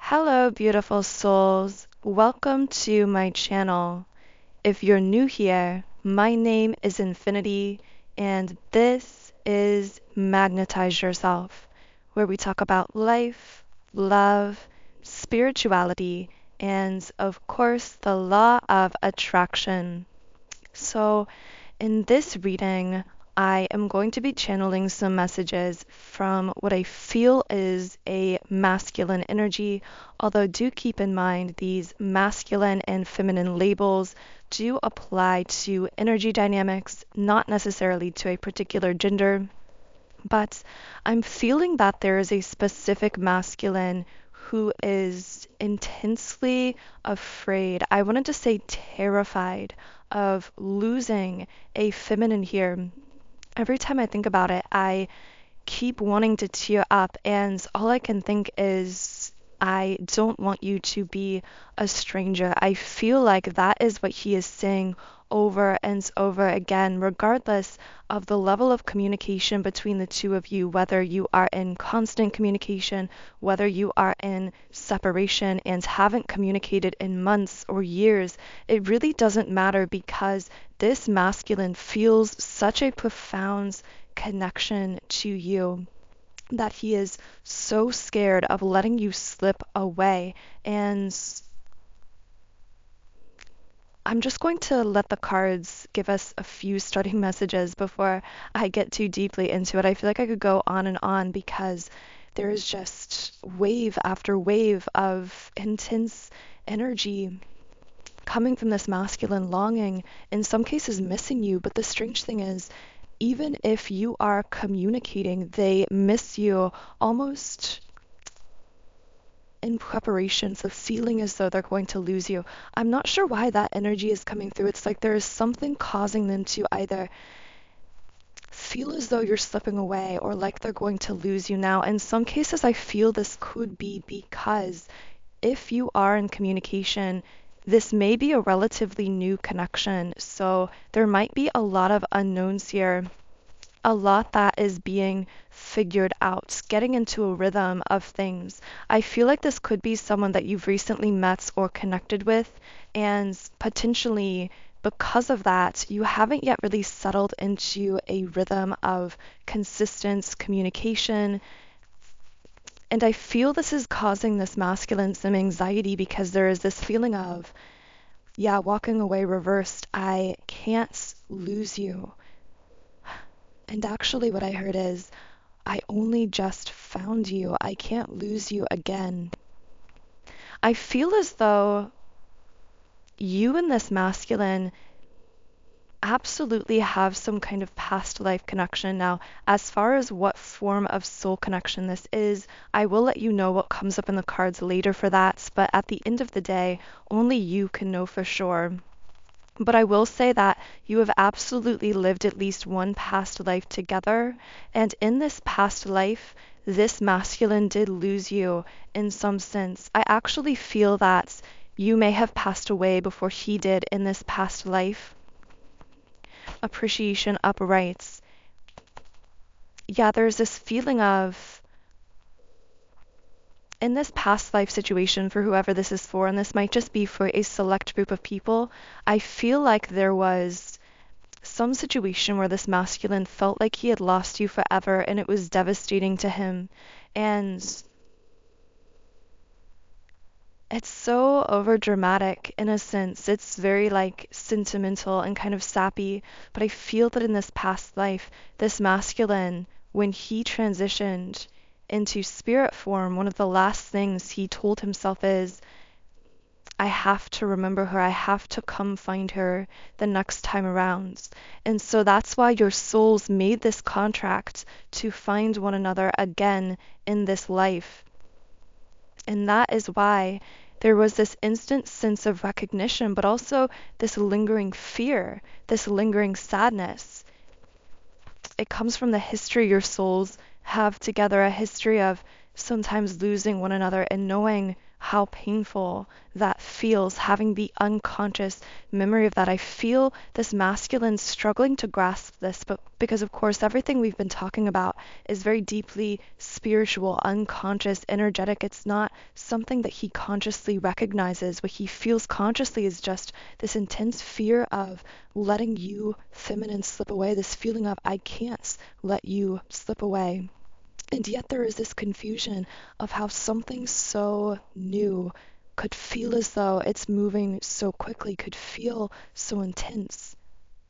Hello, beautiful souls. Welcome to my channel. If you're new here, my name is Infinity, and this is Magnetize Yourself, where we talk about life, love, spirituality, and of course, the law of attraction. So, in this reading, I am going to be channeling some messages from what I feel is a masculine energy, although do keep in mind these masculine and feminine labels do apply to energy dynamics, not necessarily to a particular gender. But I'm feeling that there is a specific masculine who is intensely afraid. I wanted to say terrified of losing a feminine here. Every time I think about it, I keep wanting to tear up, and all I can think is, I don't want you to be a stranger. I feel like that is what he is saying over and over again, regardless of the level of communication between the two of you, whether you are in constant communication, whether you are in separation and haven't communicated in months or years. It really doesn't matter, because this masculine feels such a profound connection to you that he is so scared of letting you slip away. And I'm just going to let the cards give us a few starting messages before I get too deeply into it. I feel like I could go on and on, because there is just wave after wave of intense energy coming from this masculine longing, in some cases missing you. But the strange thing is, even if you are communicating, they miss you almost in preparation, so feeling as though they're going to lose you. I'm not sure why that energy is coming through. It's like there is something causing them to either feel as though you're slipping away or like they're going to lose you now. In some cases, I feel this could be because if you are in communication, this may be a relatively new connection. So there might be a lot of unknowns here, a lot that is being figured out, getting into a rhythm of things. I feel like this could be someone that you've recently met or connected with, and potentially because of that, you haven't yet really settled into a rhythm of consistent communication. And I feel this is causing this masculine some anxiety, because there is this feeling of, yeah, walking away reversed. I can't lose you. And actually, what I heard is, I only just found you. I can't lose you again. I feel as though you and this masculine absolutely have some kind of past life connection. Now, as far as what form of soul connection this is, I will let you know what comes up in the cards later for that. But at the end of the day, only you can know for sure. But I will say that you have absolutely lived at least one past life together. And in this past life, this masculine did lose you in some sense. I actually feel that you may have passed away before he did in this past life. Appreciation uprights. Yeah, there's this feeling of, in this past life situation, for whoever this is for, and this might just be for a select group of people, I feel like there was some situation where this masculine felt like he had lost you forever, and it was devastating to him. And it's so over dramatic in a sense. It's very like sentimental and kind of sappy. But I feel that in this past life, this masculine, when he transitioned into spirit form, one of the last things he told himself is, I have to remember her. I have to come find her the next time around. And so that's why your souls made this contract to find one another again in this life. And that is why there was this instant sense of recognition, but also this lingering fear, this lingering sadness. It comes from the history your souls have together, a history of sometimes losing one another and knowing how painful that feels, having the unconscious memory of that. I feel this masculine struggling to grasp this, but because of course everything we've been talking about is very deeply spiritual, unconscious, energetic. It's not something that he consciously recognizes. What he feels consciously is just this intense fear of letting you, feminine, slip away, this feeling of I can't let you slip away. And yet there is this confusion of how something so new could feel as though it's moving so quickly, could feel so intense.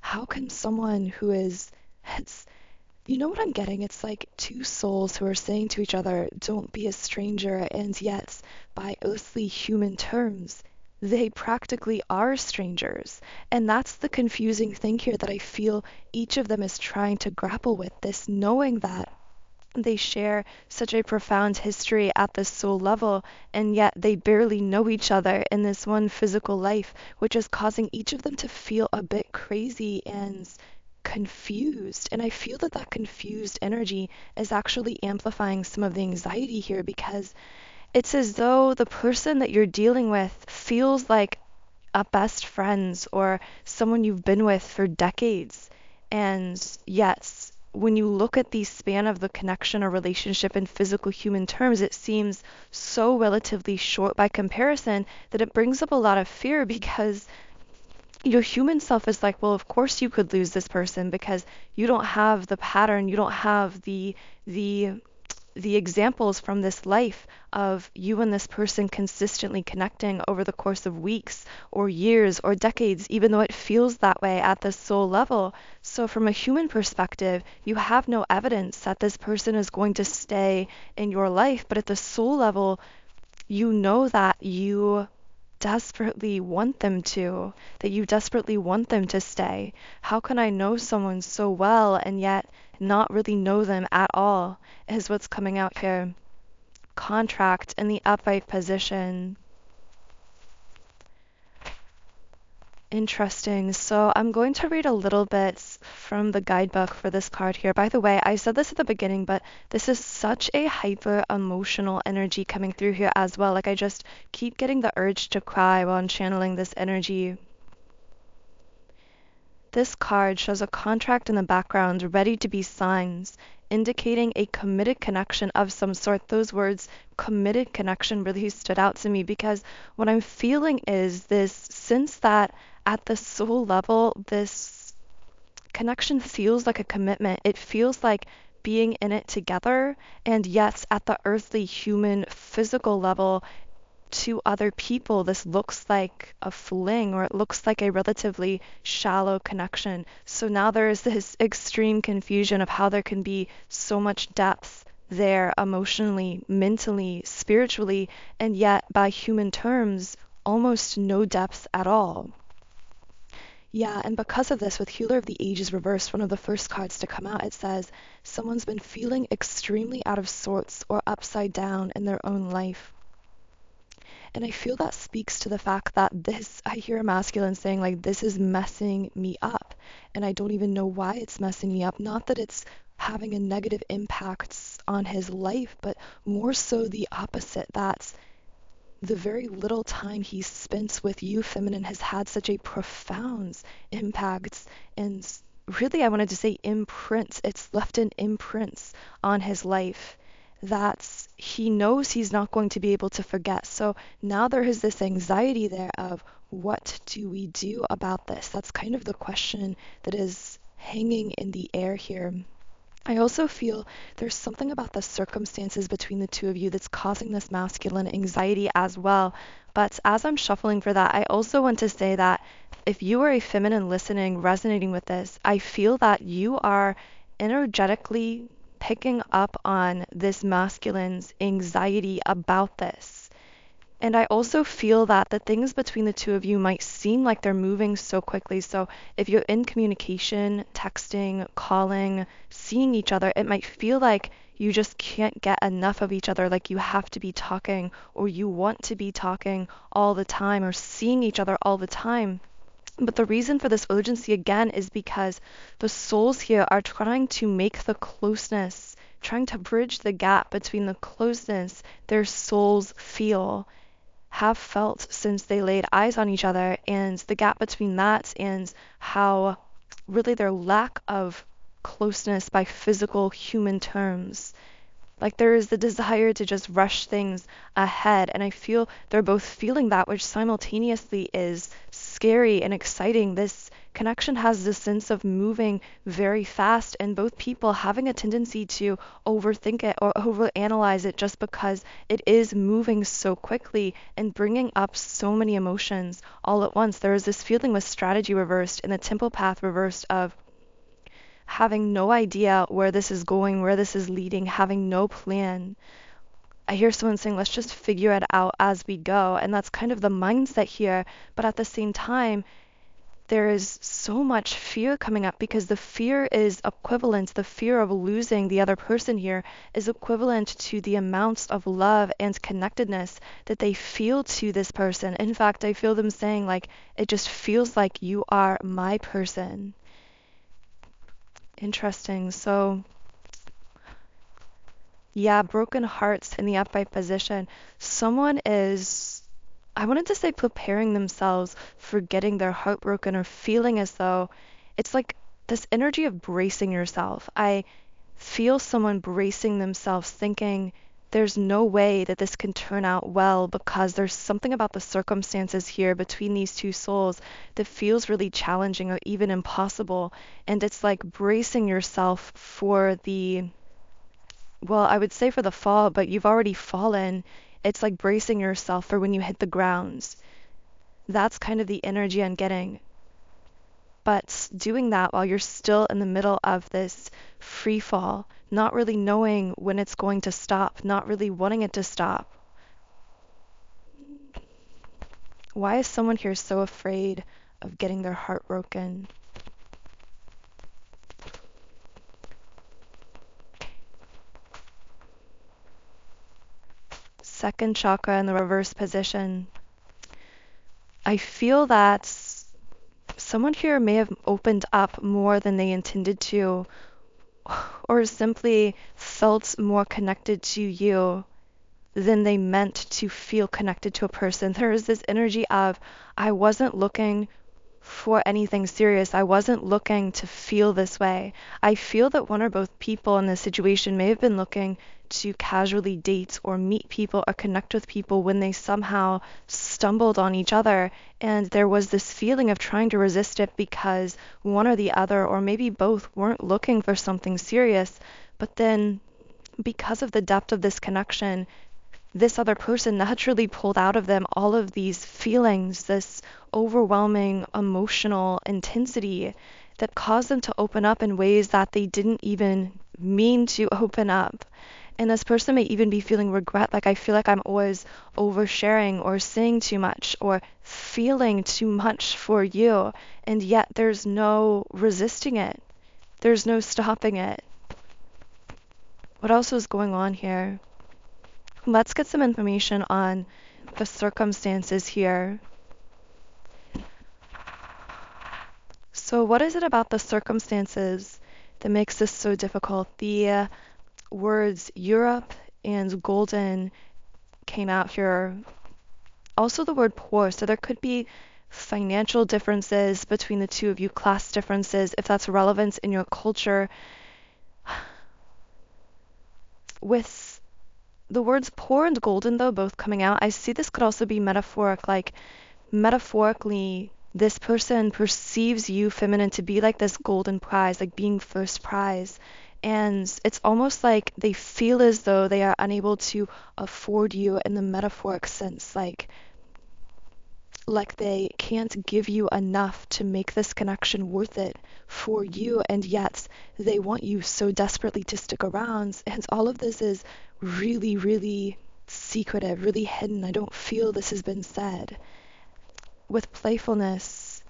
How can someone who is, it's, you know what I'm getting? It's like two souls who are saying to each other, don't be a stranger, and yet, by earthly human terms, they practically are strangers. And that's the confusing thing here that I feel each of them is trying to grapple with, this knowing that they share such a profound history at the soul level, and yet they barely know each other in this one physical life, which is causing each of them to feel a bit crazy and confused. And I feel that that confused energy is actually amplifying some of the anxiety here, because it's as though the person that you're dealing with feels like a best friend or someone you've been with for decades. And yes, when you look at the span of the connection or relationship in physical human terms, it seems so relatively short by comparison that it brings up a lot of fear, because your human self is like, well, of course you could lose this person because you don't have the pattern, you don't have the the examples from this life of you and this person consistently connecting over the course of weeks or years or decades, even though it feels that way at the soul level. So from a human perspective, you have no evidence that this person is going to stay in your life, but at the soul level, you know that you desperately want them to, that you desperately want them to stay. How can I know someone so well and yet not really know them at all, is what's coming out here. Contract in the upright position. Interesting. So I'm going to read a little bit from the guidebook for this card here. By the way, I said this at the beginning, but this is such a hyper emotional energy coming through here as well. Like I just keep getting the urge to cry while I'm channeling this energy. This card shows a contract in the background ready to be signed, indicating a committed connection of some sort. Those words, committed connection, really stood out to me, because what I'm feeling is this sense that at the soul level, this connection feels like a commitment. It feels like being in it together, and yes, at the earthly, human, physical level, to other people, this looks like a fling, or it looks like a relatively shallow connection. So now there is this extreme confusion of how there can be so much depth there emotionally, mentally, spiritually, and yet by human terms, almost no depth at all. Yeah, and because of this, with Healer of the Ages reversed, one of the first cards to come out, it says, someone's been feeling extremely out of sorts or upside down in their own life. And I feel that speaks to the fact that this, I hear a masculine saying, like, this is messing me up. And I don't even know why it's messing me up. Not that it's having a negative impact on his life, but more so the opposite. That the very little time he spent with you, feminine, has had such a profound impact. And really, I wanted to say imprint. It's left an imprint on his life that he knows he's not going to be able to forget. So now there is this anxiety there of, what do we do about this? That's kind of the question that is hanging in the air here. I also feel there's something about the circumstances between the two of you that's causing this masculine anxiety as well. But as I'm shuffling for that, I also want to say that if you are a feminine listening, resonating with this, I feel that you are energetically picking up on this masculine's anxiety about this. And I also feel that the things between the two of you might seem like they're moving so quickly. So if you're in communication, texting, calling, seeing each other, it might feel like you just can't get enough of each other, like you have to be talking, or you want to be talking all the time, or seeing each other all the time. But the reason for this urgency again is because the souls here are trying to make the closeness trying to bridge the gap between the closeness their souls have felt since they laid eyes on each other, and the gap between that and how really their lack of closeness by physical human terms. Like there is the desire to just rush things ahead, and I feel they're both feeling that, which simultaneously is scary and exciting. This connection has this sense of moving very fast, and both people having a tendency to overthink it or overanalyze it just because it is moving so quickly and bringing up so many emotions all at once. There is this feeling with strategy reversed and the tempo path reversed of having no idea where this is going, where this is leading, having no plan. I hear someone saying, let's just figure it out as we go. And that's kind of the mindset here. But at the same time, there is so much fear coming up because the fear is equivalent, the fear of losing the other person here is equivalent to the amounts of love and connectedness that they feel to this person. In fact, I feel them saying, like, it just feels like you are my person. Interesting. So, yeah, broken hearts in the upright position. Someone is, I wanted to say preparing themselves for getting their heart broken or feeling as though it's like this energy of bracing yourself. I feel someone bracing themselves, thinking there's no way that this can turn out well because there's something about the circumstances here between these two souls that feels really challenging or even impossible. And it's like bracing yourself for well, I would say for the fall, but you've already fallen. It's like bracing yourself for when you hit the ground. That's kind of the energy I'm getting. But doing that while you're still in the middle of this free fall, not really knowing when it's going to stop, not really wanting it to stop. Why is someone here so afraid of getting their heart broken? Second chakra in the reverse position. I feel that someone here may have opened up more than they intended to, or simply felt more connected to you than they meant to feel connected to a person. There is this energy of, I wasn't looking for anything serious. I wasn't looking to feel this way. I feel that one or both people in this situation may have been looking to casually date or meet people or connect with people when they somehow stumbled on each other, and there was this feeling of trying to resist it because one or the other, or maybe both, weren't looking for something serious. But then because of the depth of this connection, this other person naturally pulled out of them all of these feelings, this overwhelming emotional intensity that caused them to open up in ways that they didn't even mean to open up. And this person may even be feeling regret, like I feel like I'm always oversharing or saying too much or feeling too much for you, and yet there's no resisting it. There's no stopping it. What else is going on here? Let's get some information on the circumstances here. So what is it about the circumstances that makes this so difficult? The words Europe and golden came out here. Also the word poor, so there could be financial differences between the two of you, class differences, if that's relevant in your culture. With the words poor and golden, though, both coming out, I see this could also be metaphoric, like metaphorically, this person perceives you, feminine, to be like this golden prize, like being first prize. And it's almost like they feel as though they are unable to afford you in the metaphoric sense, like they can't give you enough to make this connection worth it for you, and yet they want you so desperately to stick around. And all of this is really, really secretive, really hidden. I don't feel this has been said. With playfulness,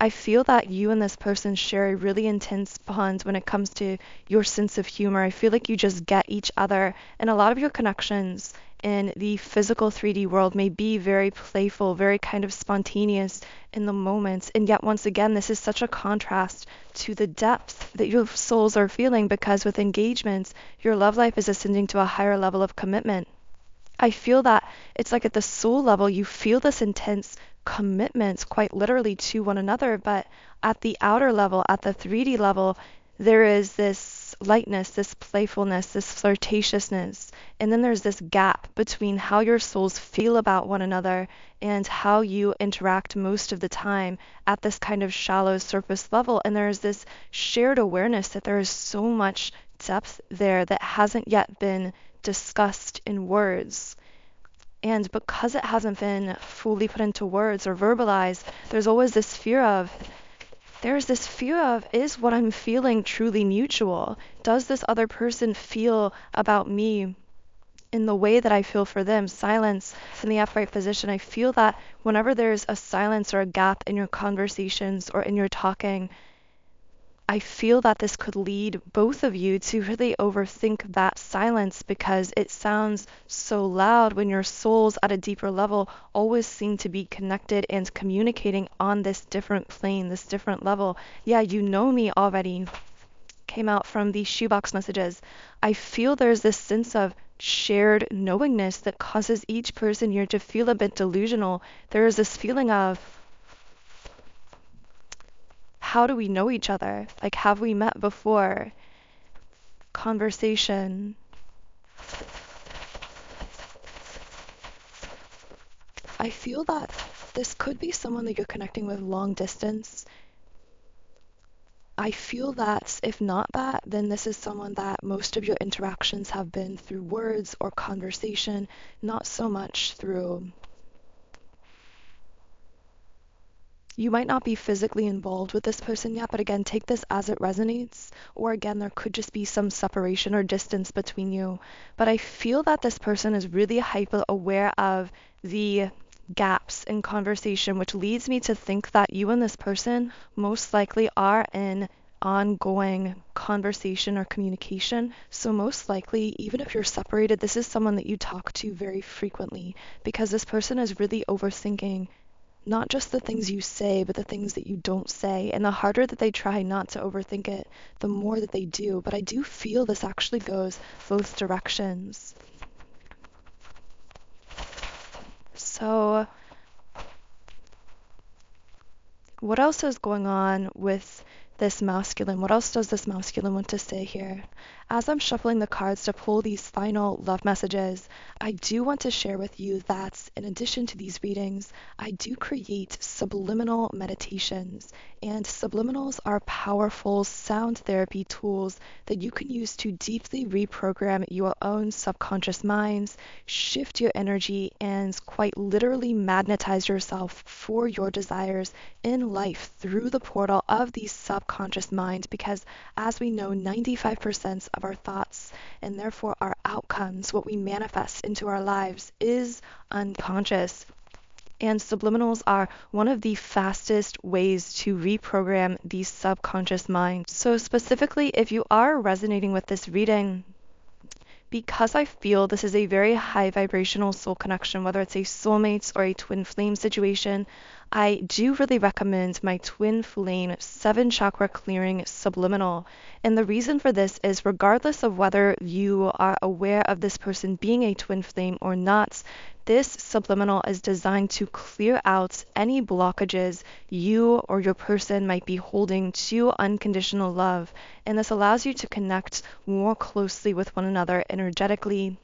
I feel that you and this person share a really intense bond when it comes to your sense of humor. I feel like you just get each other, and a lot of your connections in the physical 3D world may be very playful, very kind of spontaneous in the moment. And yet, once again, this is such a contrast to the depth that your souls are feeling, because with engagements, your love life is ascending to a higher level of commitment. I feel that it's like at the soul level, you feel this intense commitment quite literally to one another, but at the outer level, at the 3D level, there is this lightness, this playfulness, this flirtatiousness, and then there's this gap between how your souls feel about one another and how you interact most of the time at this kind of shallow surface level. And there's this shared awareness that there is so much depth there that hasn't yet been discussed in words. And because it hasn't been fully put into words or verbalized, there's this fear of, is what I'm feeling truly mutual? Does this other person feel about me in the way that I feel for them? Silence in the upright position. I feel that whenever there's a silence or a gap in your conversations or in your talking, I feel that this could lead both of you to really overthink that silence, because it sounds so loud when your souls at a deeper level always seem to be connected and communicating on this different plane, this different level. Yeah, you know me already. Came out from the shoebox messages. I feel there's this sense of shared knowingness that causes each person here to feel a bit delusional. There is this feeling of, how do we know each other? Like, have we met before? Conversation. I feel that this could be someone that you're connecting with long distance. I feel that if not that, then this is someone that most of your interactions have been through words or conversation, not so much through. You might not be physically involved with this person yet, but again, take this as it resonates. Or again, there could just be some separation or distance between you. But I feel that this person is really hyper aware of the gaps in conversation, which leads me to think that you and this person most likely are in ongoing conversation or communication. So most likely, even if you're separated, this is someone that you talk to very frequently, because this person is really overthinking not just the things you say, but the things that you don't say. And the harder that they try not to overthink it, the more that they do. But I do feel this actually goes both directions. So what else is going on with this masculine? What else does this masculine want to say here? As I'm shuffling the cards to pull these final love messages, I do want to share with you that in addition to these readings, I do create subliminal meditations. And subliminals are powerful sound therapy tools that you can use to deeply reprogram your own subconscious minds, shift your energy, and quite literally magnetize yourself for your desires in life through the portal of the subconscious mind. Because as we know, 95% of our thoughts and therefore our outcomes, what we manifest into our lives, is unconscious. And subliminals are one of the fastest ways to reprogram the subconscious mind. So specifically, if you are resonating with this reading, because I feel this is a very high vibrational soul connection, whether it's a soulmate or a twin flame situation, I do really recommend my twin flame 7 chakra clearing subliminal. And the reason for this is, regardless of whether you are aware of this person being a twin flame or not, this subliminal is designed to clear out any blockages you or your person might be holding to unconditional love. And this allows you to connect more closely with one another energetically.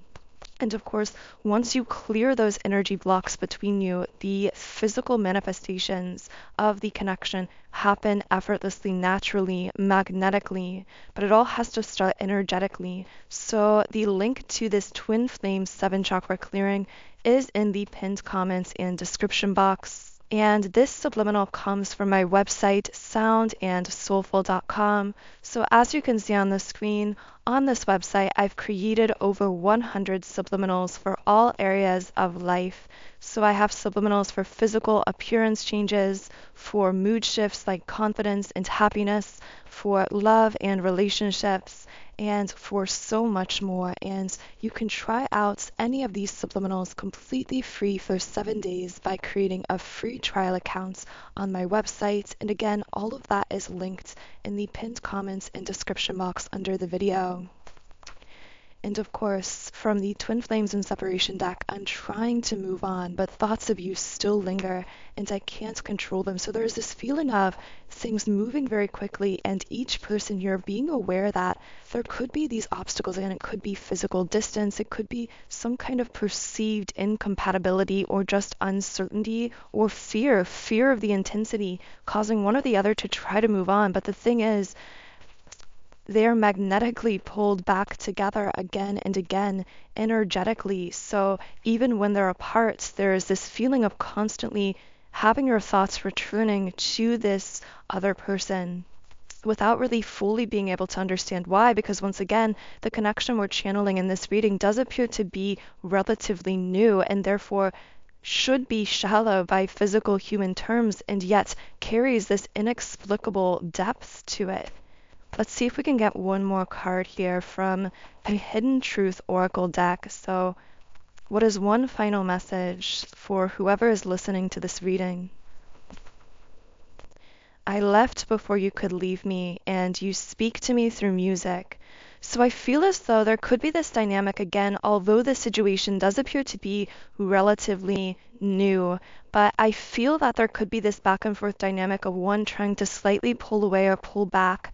And of course, once you clear those energy blocks between you, the physical manifestations of the connection happen effortlessly, naturally, magnetically, but it all has to start energetically. So the link to this twin flame 7 chakra clearing is in the pinned comments and description box. And this subliminal comes from my website, soundandsoulful.com. So as you can see on the screen, On this website, I've created over 100 subliminals for all areas of life. So I have subliminals for physical appearance changes, for mood shifts like confidence and happiness, for love and relationships, and for so much more. And you can try out any of these subliminals completely free for 7 days by creating a free trial account on my website. And again, all of that is linked in the pinned comments and description box under the video. And of course, from the Twin Flames and Separation deck, I'm trying to move on, but thoughts of you still linger, and I can't control them. So there's this feeling of things moving very quickly, and each person here being aware that there could be these obstacles, and it could be physical distance, it could be some kind of perceived incompatibility, or just uncertainty, or fear of the intensity, causing one or the other to try to move on. But the thing is, they are magnetically pulled back together again and again energetically. So even when they're apart, there's this feeling of constantly having your thoughts returning to this other person without really fully being able to understand why, because once again, the connection we're channeling in this reading does appear to be relatively new and therefore should be shallow by physical human terms, and yet carries this inexplicable depth to it. Let's see if we can get one more card here from the Hidden Truth Oracle deck. So what is one final message for whoever is listening to this reading? I left before you could leave me, and you speak to me through music. So I feel as though there could be this dynamic again, although the situation does appear to be relatively new, but I feel that there could be this back and forth dynamic of one trying to slightly pull away or pull back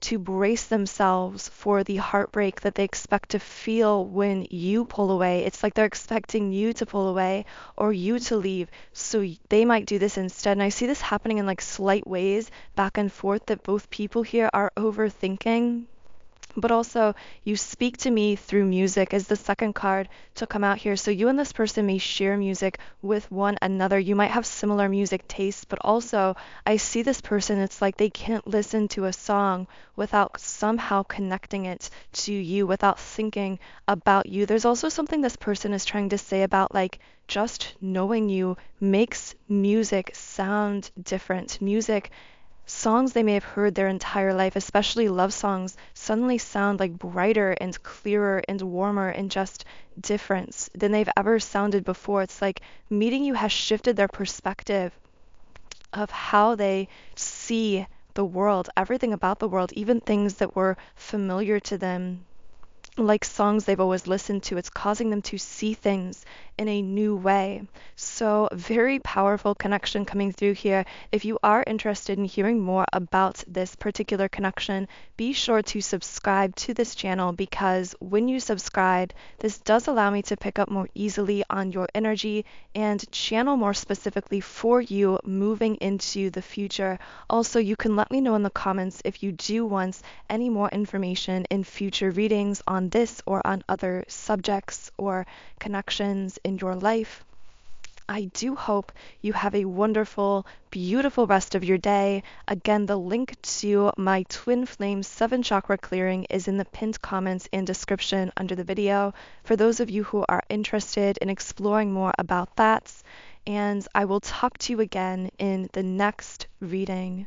to brace themselves for the heartbreak that they expect to feel when you pull away. It's like they're expecting you to pull away or you to leave, so they might do this instead. And I see this happening in like slight ways back and forth, that both people here are overthinking. But also, you speak to me through music is the second card to come out here. So you and this person may share music with one another. You might have similar music tastes, but also I see this person, it's like they can't listen to a song without somehow connecting it to you, without thinking about you. There's also something this person is trying to say about like just knowing you makes music sound different. Songs they may have heard their entire life, especially love songs, suddenly sound like brighter and clearer and warmer and just different than they've ever sounded before. It's like meeting you has shifted their perspective of how they see the world, everything about the world, even things that were familiar to them, like songs they've always listened to. It's causing them to see things in a new way. So very powerful connection coming through here. If you are interested in hearing more about this particular connection, be sure to subscribe to this channel, because when you subscribe, this does allow me to pick up more easily on your energy and channel more specifically for you moving into the future. Also, you can let me know in the comments if you do want any more information in future readings on this or on other subjects or connections in your life. I do hope you have a wonderful, beautiful rest of your day. Again, the link to my Twin Flames 7 chakra clearing is in the pinned comments and description under the video for those of you who are interested in exploring more about that. And I will talk to you again in the next reading.